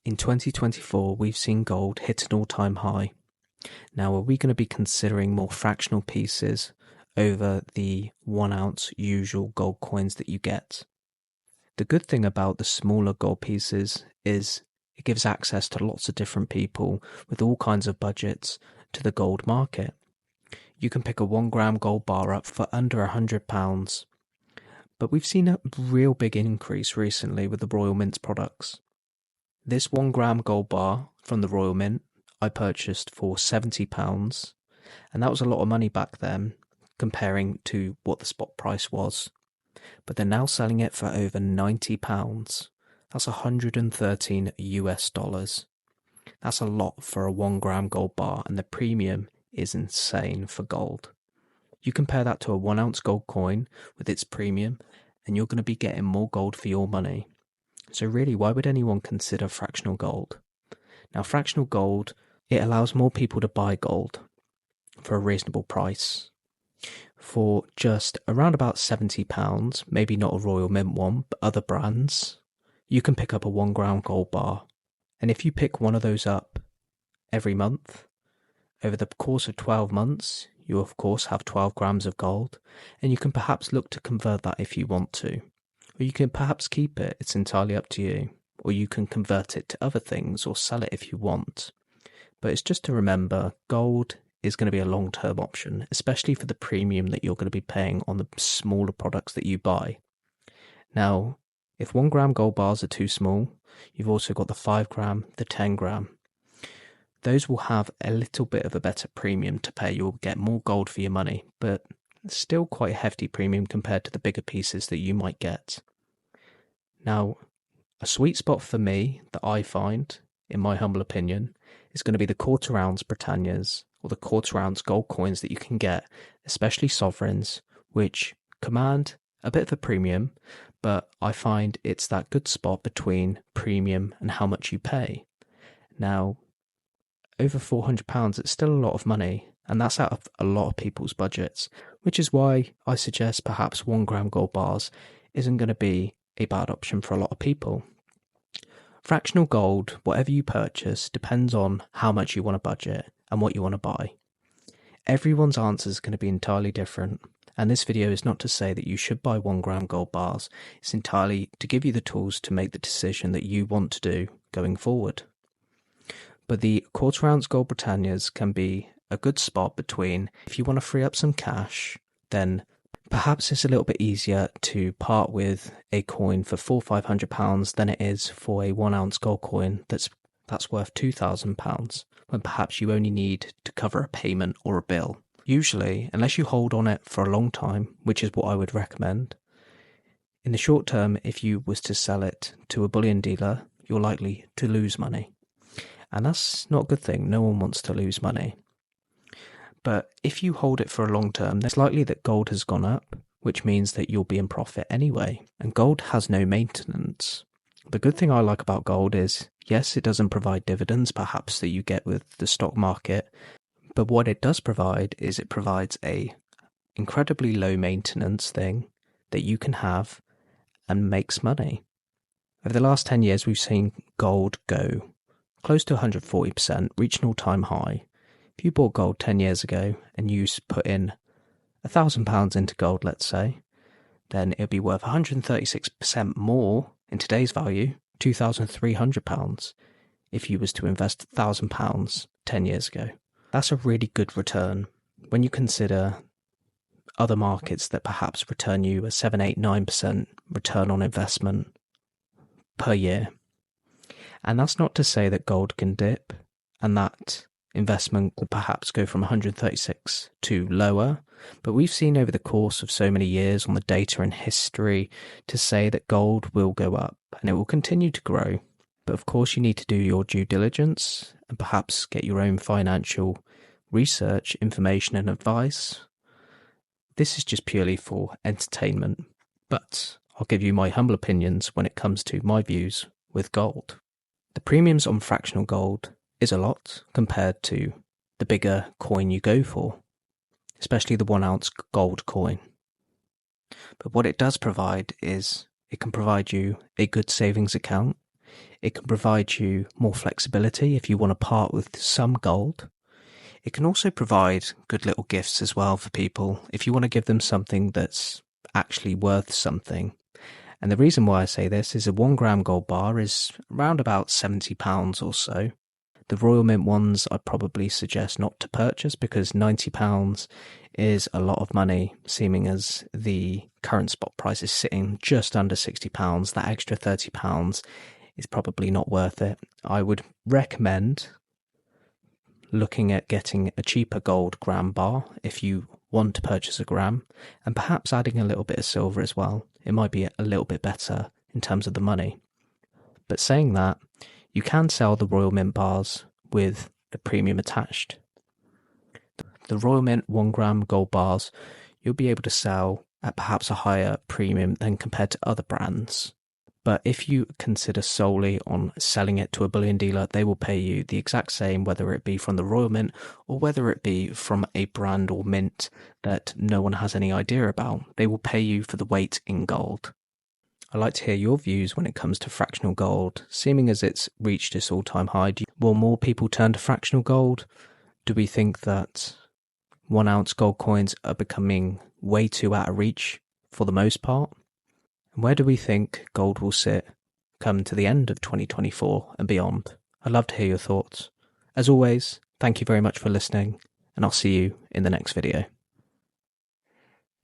In 2024, we've seen gold hit an all-time high. Now, are we going to be considering more fractional pieces over the 1 ounce usual gold coins that you get? The good thing about the smaller gold pieces is it gives access to lots of different people with all kinds of budgets to the gold market. You can pick a 1 gram gold bar up for under £100, but we've seen a real big increase recently with the Royal Mint's products. This 1 gram gold bar from the Royal Mint I purchased for £70, and that was a lot of money back then comparing to what the spot price was. But they're now selling it for over £90. That's 113 US dollars. That's a lot for a 1 gram gold bar, and the premium is insane for gold. You compare that to a 1 ounce gold coin with its premium, and you're going to be getting more gold for your money. So really, why would anyone consider fractional gold? Now, fractional gold, it allows more people to buy gold for a reasonable price. For just around about £70, maybe not a Royal Mint one, but other brands, you can pick up a 1 gram gold bar. And if you pick one of those up every month, over the course of 12 months, you of course have 12 grams of gold, and you can perhaps look to convert that if you want to. Or you can perhaps keep it, it's entirely up to you. Or you can convert it to other things or sell it if you want. But it's just to remember, gold is going to be a long-term option, especially for the premium that you're going to be paying on the smaller products that you buy. Now, if 1 gram gold bars are too small, you've also got the 5 gram, the 10 gram. Those will have a little bit of a better premium to pay. You'll get more gold for your money, but still quite a hefty premium compared to the bigger pieces that you might get. Now, a sweet spot for me that I find, in my humble opinion, is going to be the quarter ounce Britannias or the quarter ounce gold coins that you can get, especially sovereigns, which command a bit of a premium, but I find it's that good spot between premium and how much you pay. Now, over £400, it's still a lot of money, and that's out of a lot of people's budgets, which is why I suggest perhaps 1 gram gold bars isn't going to be a bad option for a lot of people. Fractional gold, whatever you purchase, depends on how much you want to budget and what you want to buy. Everyone's answer is going to be entirely different, and this video is not to say that you should buy 1 gram gold bars. It's entirely to give you the tools to make the decision that you want to do going forward. But the quarter ounce gold Britannias can be a good spot between, if you want to free up some cash, then perhaps it's a little bit easier to part with a coin for £400-500 than it is for a 1 ounce gold coin that's worth £2,000, when perhaps you only need to cover a payment or a bill. Usually, unless you hold on it for a long time, which is what I would recommend, in the short term, if you was to sell it to a bullion dealer, you're likely to lose money. And that's not a good thing. No one wants to lose money. But if you hold it for a long term, it's likely that gold has gone up, which means that you'll be in profit anyway. And gold has no maintenance. The good thing I like about gold is, yes, it doesn't provide dividends, perhaps, that you get with the stock market. But what it does provide is it provides a incredibly low maintenance thing that you can have and makes money. Over the last 10 years, we've seen gold go close to 140%, reach an all-time high. If you bought gold 10 years ago and you put in £1,000 into gold, let's say, then it'd be worth 136% more in today's value, £2,300, if you was to invest £1,000 10 years ago. That's a really good return when you consider other markets that perhaps return you a 7, 8, 9% return on investment per year. And that's not to say that gold can dip and that investment could perhaps go from 136 to lower, but we've seen over the course of so many years on the data and history to say that gold will go up and it will continue to grow. But of course you need to do your due diligence and perhaps get your own financial research, information and advice. This is just purely for entertainment, but I'll give you my humble opinions when it comes to my views with gold. The premiums on fractional gold is a lot compared to the bigger coin you go for, especially the 1 ounce gold coin. But what it does provide is it can provide you a good savings account. It can provide you more flexibility if you want to part with some gold. It can also provide good little gifts as well for people if you want to give them something that's actually worth something. And the reason why I say this is a 1 gram gold bar is around about £70 or so. The Royal Mint ones I'd probably suggest not to purchase because £90 is a lot of money, seeming as the current spot price is sitting just under £60. That extra £30 is probably not worth it. I would recommend looking at getting a cheaper gold gram bar if you want to purchase a gram, and perhaps adding a little bit of silver as well. It might be a little bit better in terms of the money. But saying that, you can sell the Royal Mint bars with the premium attached. The Royal Mint 1 gram gold bars you'll be able to sell at perhaps a higher premium than compared to other brands. But if you consider solely on selling it to a bullion dealer, they will pay you the exact same, whether it be from the Royal Mint or whether it be from a brand or mint that no one has any idea about. They will pay you for the weight in gold. I'd like to hear your views when it comes to fractional gold, seeming as it's reached its all-time high. Will more people turn to fractional gold? Do we think that 1 ounce gold coins are becoming way too out of reach for the most part? And where do we think gold will sit come to the end of 2024 and beyond? I'd love to hear your thoughts. As always, thank you very much for listening, and I'll see you in the next video.